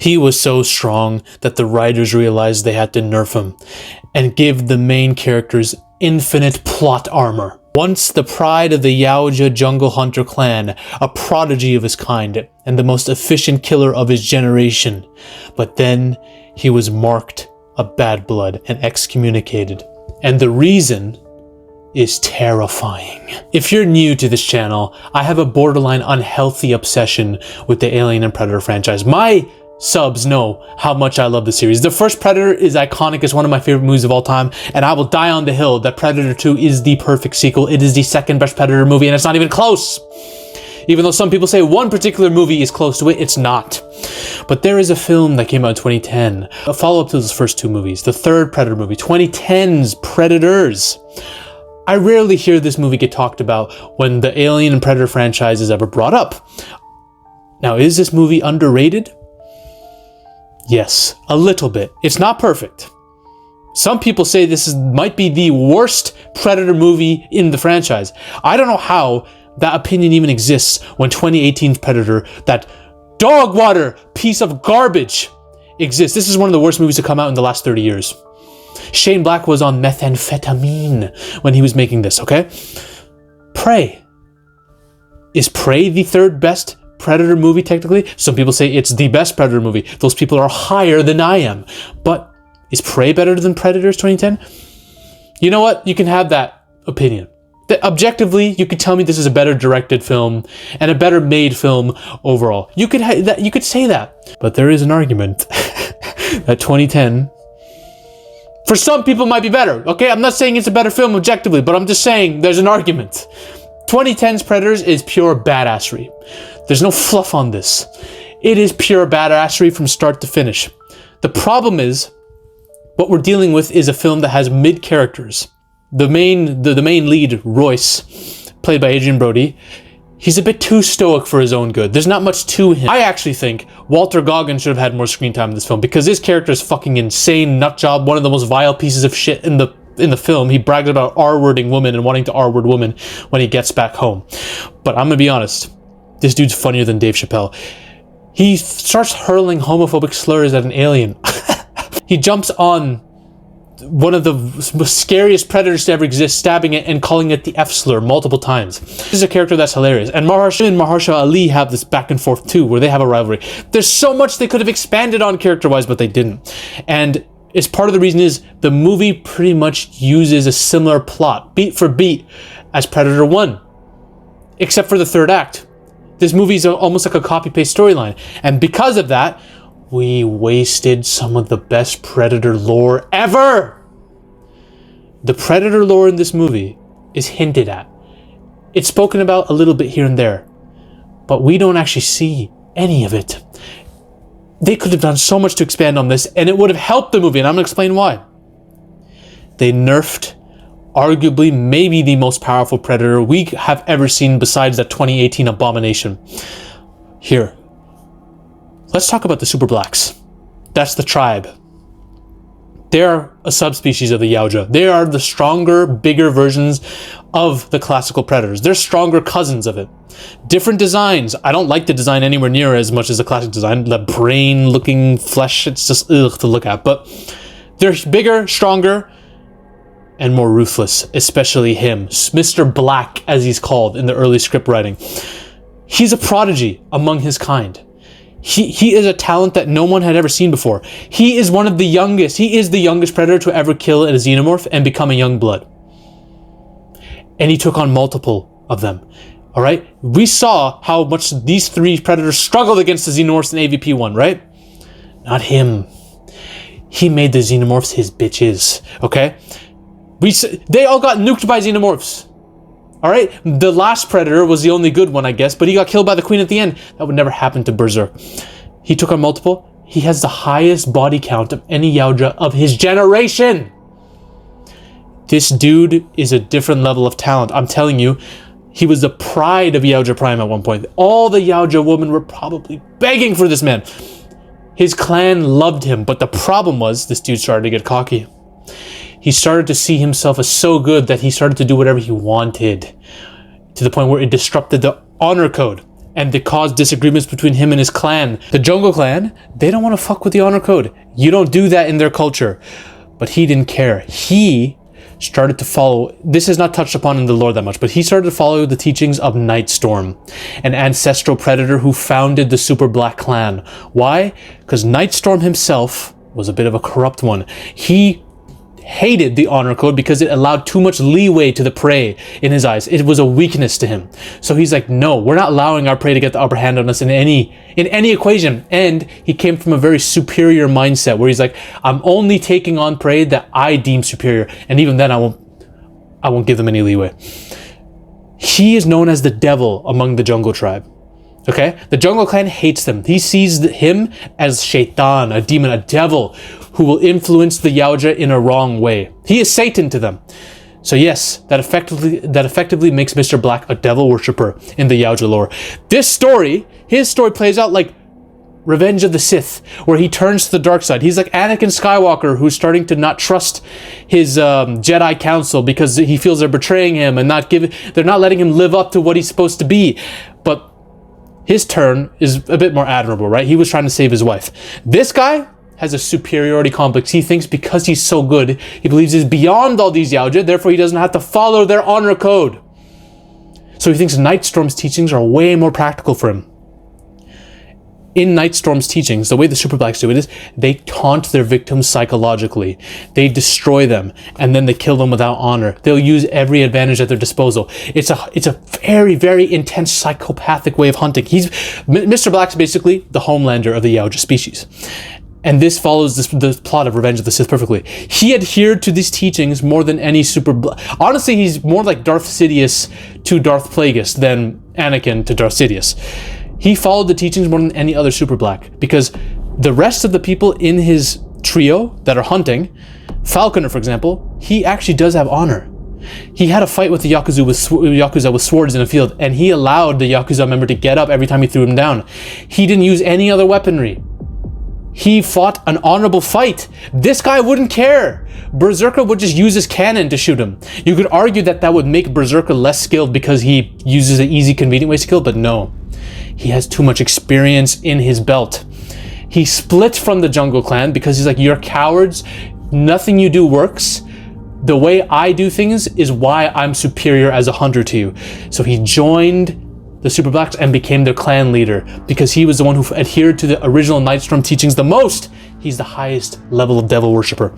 He was so strong that the writers realized they had to nerf him and give the main characters infinite plot armor. Once the pride of the Yautja jungle hunter clan, a prodigy of his kind, and the most efficient killer of his generation. But then he was marked a bad blood and excommunicated. And the reason is terrifying. If you're new to this channel, I have a borderline unhealthy obsession with the Alien and Predator franchise. My subs know how much I love the series. The first Predator is iconic. It's one of my favorite movies of all time, and I will die on the hill that Predator 2 is the perfect sequel. It is the second best Predator movie, and it's not even close. Even though some people say one particular movie is close to it, it's not. But there is a film that came out in 2010, a follow-up to those first two movies, the third Predator movie, 2010's Predators. I rarely hear this movie get talked about when the Alien and Predator franchise is ever brought up. Now, is this movie underrated? Yes, a little bit. It's not perfect. Some people say might be the worst Predator movie in the franchise. I don't know how that opinion even exists when 2018's Predator, that dog water piece of garbage, exists. This is one of the worst movies to come out in the last 30 years. Shane Black was on methamphetamine when he was making this, okay? Prey. Is Prey the third best Predator movie technically? Some people say it's the best Predator movie. Those people are higher than I am. But is Prey better than Predators 2010? You know what? You can have that opinion. Objectively, you could tell me this is a better directed film and a better made film overall. You could say that. But there is an argument that 2010 for some people might be better. Okay, I'm not saying it's a better film objectively, but I'm just saying there's an argument. 2010's Predators is pure badassery. There's no fluff on this. It is pure badassery from start to finish. The problem is, what we're dealing with is a film that has mid characters. The main lead, Royce, played by Adrian Brody, he's a bit too stoic for his own good. There's not much to him. I actually think Walter Goggins should have had more screen time in this film because his character is fucking insane, nutjob, one of the most vile pieces of shit in the film. He brags about R-wording women and wanting to R-word women when he gets back home. But I'm gonna be honest, this dude's funnier than Dave Chappelle. He starts hurling homophobic slurs at an alien. He jumps on one of the most scariest predators to ever exist, stabbing it and calling it the F slur multiple times. This is a character that's hilarious. And Mahershala and Mahershala Ali have this back and forth too, where they have a rivalry. There's so much they could have expanded on character-wise, but they didn't. And it's part of the reason is the movie pretty much uses a similar plot, beat for beat, as Predator 1. Except for the third act. This movie is almost like a copy-paste storyline. And because of that, we wasted some of the best Predator lore ever! The Predator lore in this movie is hinted at. It's spoken about a little bit here and there, but we don't actually see any of it. They could have done so much to expand on this, and it would have helped the movie, and I'm going to explain why. They nerfed arguably maybe the most powerful Predator we have ever seen besides that 2018 abomination. Here. Let's talk about the Super Blacks. That's the tribe. They're a subspecies of the Yautja. They are the stronger, bigger versions of the classical Predators. They're stronger cousins of it. Different designs. I don't like the design anywhere near as much as the classic design. The brain-looking flesh, it's just ugh to look at. But they're bigger, stronger, and more ruthless, especially him. Mr. Black, as he's called in the early script writing. He's a prodigy among his kind. He is a talent that no one had ever seen before. He is one of the youngest. He is the youngest Predator to ever kill a xenomorph and become a young blood. And he took on multiple of them. All right? We saw how much these three Predators struggled against the xenomorphs in AVP1, right? Not him. He made the xenomorphs his bitches. Okay? They all got nuked by xenomorphs. All right, the last Predator was the only good one, I guess, but he got killed by the Queen at the end. That would never happen to Berserk. He took on multiple. He has the highest body count of any Yautja of his generation. This dude is a different level of talent. I'm telling you, he was the pride of Yautja Prime at one point. All the Yautja women were probably begging for this man. His clan loved him, but the problem was this dude started to get cocky. He started to see himself as so good that he started to do whatever he wanted, to the point where it disrupted the honor code. and they caused disagreements between him and his clan. The Jungle Clan, they don't want to fuck with the honor code. You don't do that in their culture. But he didn't care. He started to follow, this is not touched upon in the lore that much, but he started to follow the teachings of Nightstorm, an ancestral predator who founded the Super Black Clan. Why? Because Nightstorm himself was a bit of a corrupt one. He hated the honor code because it allowed too much leeway to the prey in his eyes. It was a weakness to him. So he's like, no, we're not allowing our prey to get the upper hand on us in any equation. And he came from a very superior mindset where he's like, I'm only taking on prey that I deem superior. And even then I won't give them any leeway. He is known as the devil among the jungle tribe. Okay? The Jungle Clan hates them. He sees him as Shaitan, a demon, a devil who will influence the Yautja in a wrong way. He is Satan to them. So yes, that effectively makes Mr. Black a devil worshipper in the Yautja lore. His story plays out like Revenge of the Sith, where he turns to the dark side. He's like Anakin Skywalker, who's starting to not trust his Jedi Council because he feels they're betraying him and they're not letting him live up to what he's supposed to be. But his turn is a bit more admirable, right? He was trying to save his wife. This guy has a superiority complex. He thinks because he's so good, he believes he's beyond all these Yautja, therefore he doesn't have to follow their honor code. So he thinks Nightstorm's teachings are way more practical for him. In Nightstorm's teachings, the way the Super Blacks do it is they taunt their victims psychologically. They destroy them, and then they kill them without honor. They'll use every advantage at their disposal. It's a very, very intense psychopathic way of hunting. Mr. Black's basically the homelander of the Yautja species. And this follows the plot of Revenge of the Sith perfectly. He adhered to these teachings more than any honestly, he's more like Darth Sidious to Darth Plagueis than Anakin to Darth Sidious. He followed the teachings more than any other Super Black because the rest of the people in his trio that are hunting, Falconer, for example, he actually does have honor. He had a fight with the Yakuza with swords in a field, and he allowed the Yakuza member to get up every time he threw him down. He didn't use any other weaponry. He fought an honorable fight. This guy wouldn't care. Berserker would just use his cannon to shoot him. You could argue that would make Berserker less skilled because he uses an easy, convenient way to kill, but no. He has too much experience in his belt. He split from the Jungle Clan because he's like, you're cowards. Nothing you do works. The way I do things is why I'm superior as a hunter to you. So he joined the Super Blacks and became their clan leader because he was the one who adhered to the original Nightstorm teachings the most. He's the highest level of devil worshipper.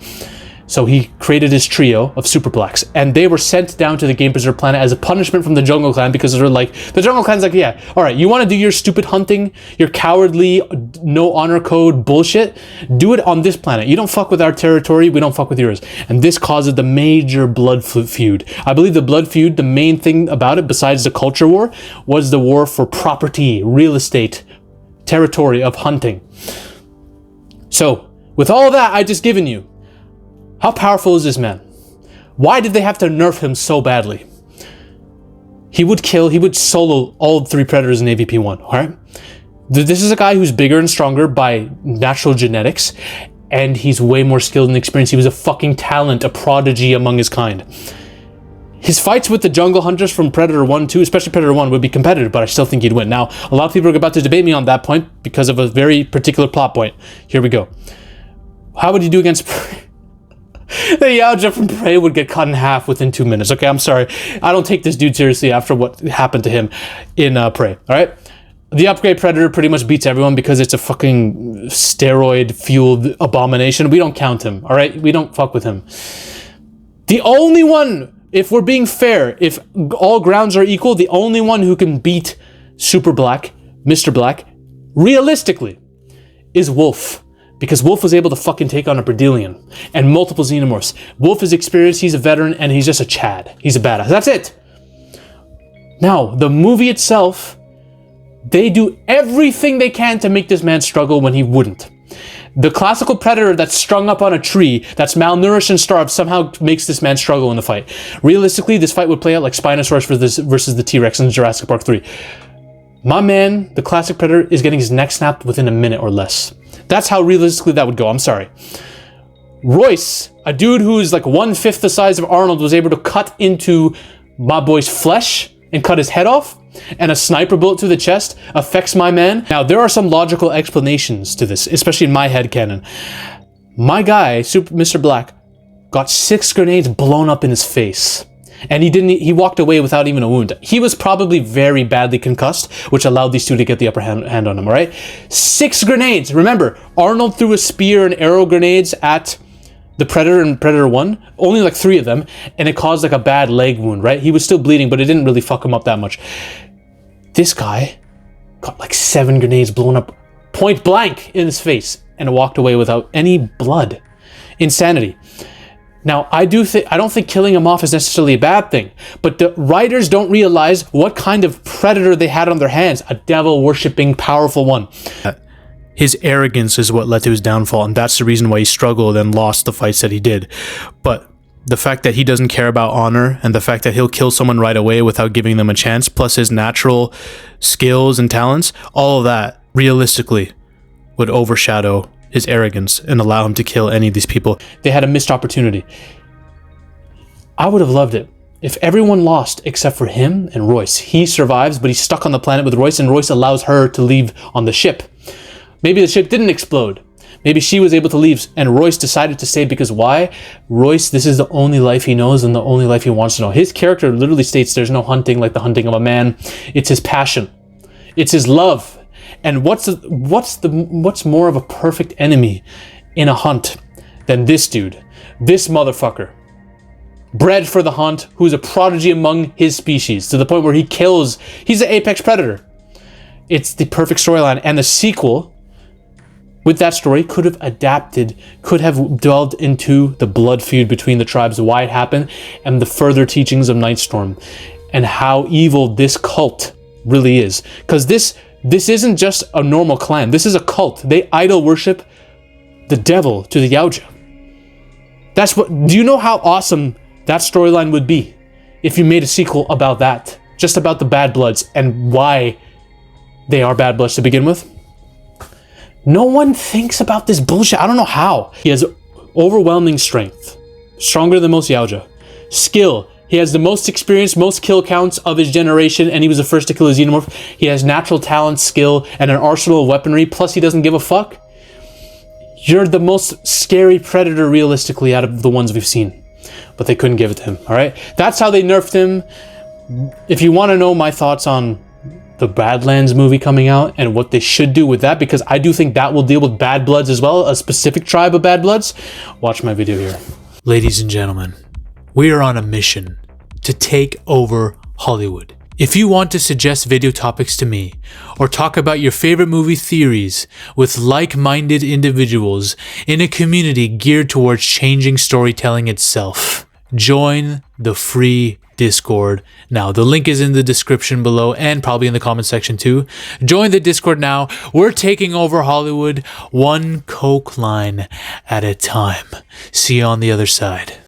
So he created his trio of Super Blacks, and they were sent down to the Game Preserve planet as a punishment from the Jungle Clan because they're like, the Jungle Clan's like, yeah, all right, you want to do your stupid hunting, your cowardly, no honor code bullshit? Do it on this planet. You don't fuck with our territory, we don't fuck with yours. And this causes the major blood feud. I believe the blood feud, the main thing about it, besides the culture war, was the war for property, real estate, territory of hunting. So, with all that I just given you, how powerful is this man? Why did they have to nerf him so badly? He would solo all 3 predators in AVP1, alright? This is a guy who's bigger and stronger by natural genetics, and he's way more skilled and experienced. He was a fucking talent, a prodigy among his kind. His fights with the jungle hunters from Predator 1, 2, especially Predator 1, would be competitive, but I still think he'd win. Now, a lot of people are about to debate me on that point because of a very particular plot point. Here we go. How would he do against Prey? The Yautja from Prey would get cut in half within 2 minutes. Okay, I'm sorry. I don't take this dude seriously after what happened to him in Prey, alright? The upgrade Predator pretty much beats everyone because it's a fucking steroid-fueled abomination. We don't count him, alright? We don't fuck with him. The only one, if we're being fair, if all grounds are equal, the only one who can beat Super Black, Mr. Black, realistically, is Wolf. Because Wolf was able to fucking take on a Berdelian and multiple Xenomorphs. Wolf is experienced, he's a veteran, and he's just a Chad. He's a badass. That's it. Now, the movie itself, they do everything they can to make this man struggle when he wouldn't. The classical predator that's strung up on a tree, that's malnourished and starved, somehow makes this man struggle in the fight. Realistically, this fight would play out like Spinosaurus versus the T-Rex in Jurassic Park 3. My man, the classic predator, is getting his neck snapped within a minute or less. That's how realistically that would go. I'm sorry. Royce, a dude who is like 1/5 the size of Arnold, was able to cut into my boy's flesh and cut his head off. and a sniper bullet through the chest affects my man. Now, there are some logical explanations to this, especially in my headcanon. My guy, Mr. Black, got 6 grenades blown up in his face. And he walked away without even a wound. He was probably very badly concussed, which allowed these two to get the upper hand on him, all right? 6 grenades. Remember, Arnold threw a spear and arrow grenades at the Predator in Predator 1, only like 3 of them, and it caused like a bad leg wound, right? He was still bleeding, but it didn't really fuck him up that much. This guy got like 7 grenades blown up point blank in his face and walked away without any blood. Insanity. Now, I don't think killing him off is necessarily a bad thing, but the writers don't realize what kind of predator they had on their hands, a devil-worshipping, powerful one. His arrogance is what led to his downfall, and that's the reason why he struggled and lost the fights that he did. But the fact that he doesn't care about honor, and the fact that he'll kill someone right away without giving them a chance, plus his natural skills and talents, all of that, realistically, would overshadow his arrogance and allow him to kill any of these people. They had a missed opportunity. I would have loved it if everyone lost except for him and Royce. He survives, but he's stuck on the planet with Royce, and Royce allows her to leave on the ship. Maybe the ship didn't explode. Maybe she was able to leave, and Royce decided to stay because why? Royce, this is the only life he knows and the only life he wants to know. His character literally states there's no hunting like the hunting of a man. It's his passion. It's his love. And what's more of a perfect enemy in a hunt than this dude, this motherfucker, bred for the hunt, who's a prodigy among his species to the point where he's an apex predator. It's the perfect storyline, and the sequel with that story could have adapted, could have delved into the blood feud between the tribes, why it happened, and the further teachings of Nightstorm, and how evil this cult really is. Because this isn't just a normal clan. This is a cult. They idol worship the devil to the Yautja. Do you know how awesome that storyline would be if you made a sequel about that? Just about the Bad Bloods and why they are Bad Bloods to begin with? No one thinks about this bullshit. I don't know how. He has overwhelming strength. Stronger than most Yautja. Skill. He has the most experience, most kill counts of his generation, and he was the first to kill a xenomorph. He has natural talent, skill, and an arsenal of weaponry, plus he doesn't give a fuck. You're the most scary predator, realistically, out of the ones we've seen. But they couldn't give it to him, alright? That's how they nerfed him. If you want to know my thoughts on the Badlands movie coming out and what they should do with that, because I do think that will deal with Bad Bloods as well, a specific tribe of Bad Bloods, watch my video here. Ladies and gentlemen, we are on a mission to take over Hollywood. If you want to suggest video topics to me, or talk about your favorite movie theories with like-minded individuals in a community geared towards changing storytelling itself, join the free Discord now. The link is in the description below and probably in the comment section too. Join the Discord now. We're taking over Hollywood one coke line at a time. See you on the other side.